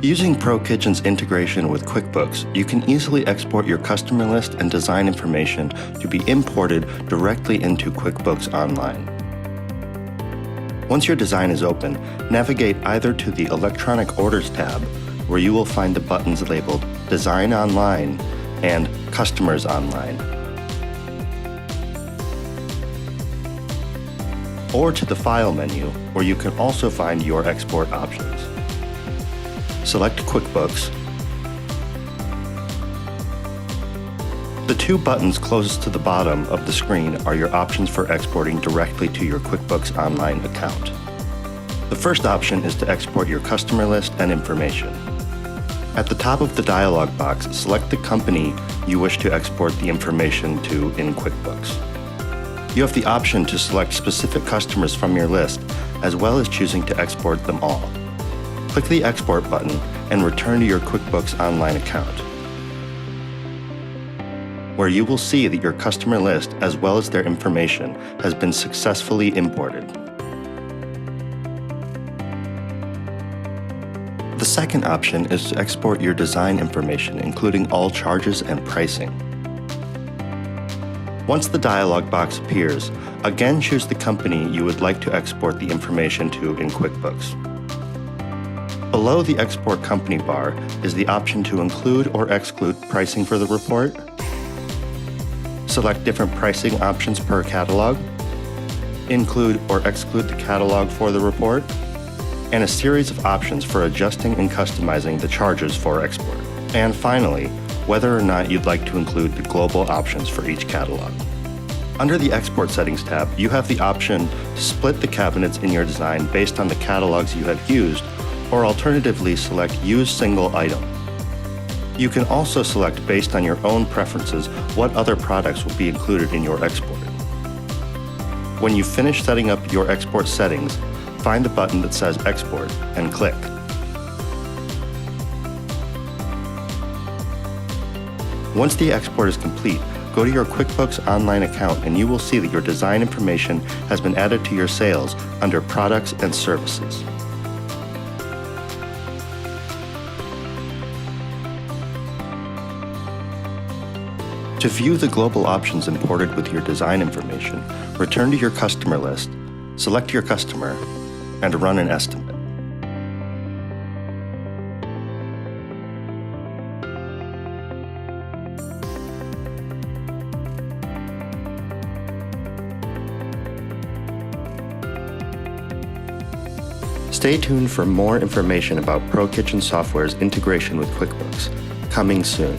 Using ProKitchen's integration with QuickBooks, you can easily export your customer list and design information to be imported directly into QuickBooks Online. Once your design is open, navigate either to the Electronic Orders tab, where you will find the buttons labeled Design Online and Customers Online, or to the File menu, where you can also find your export options. Select QuickBooks. The two buttons closest to the bottom of the screen are your options for exporting directly to your QuickBooks Online account. The first option is to export your customer list and information. At the top of the dialog box, select the company you wish to export the information to in QuickBooks. You have the option to select specific customers from your list, as well as choosing to export them all. Click the Export button and return to your QuickBooks Online account, where you will see that your customer list, as well as their information, has been successfully imported. The second option is to export your design information, including all charges and pricing. Once the dialog box appears, again choose the company you would like to export the information to in QuickBooks. Below the Export Company bar is the option to include or exclude pricing for the report, select different pricing options per catalog, include or exclude the catalog for the report, and a series of options for adjusting and customizing the charges for export. And finally, whether or not you'd like to include the global options for each catalog. Under the Export Settings tab, you have the option to split the cabinets in your design based on the catalogs you have used, or alternatively select Use Single Item. You can also select, based on your own preferences, what other products will be included in your export. When you finish setting up your export settings, find the button that says Export and click. Once the export is complete, go to your QuickBooks Online account and you will see that your design information has been added to your sales under Products and Services. To view the global options imported with your design information, return to your customer list, select your customer, and run an estimate. Stay tuned for more information about ProKitchen Software's integration with QuickBooks, coming soon.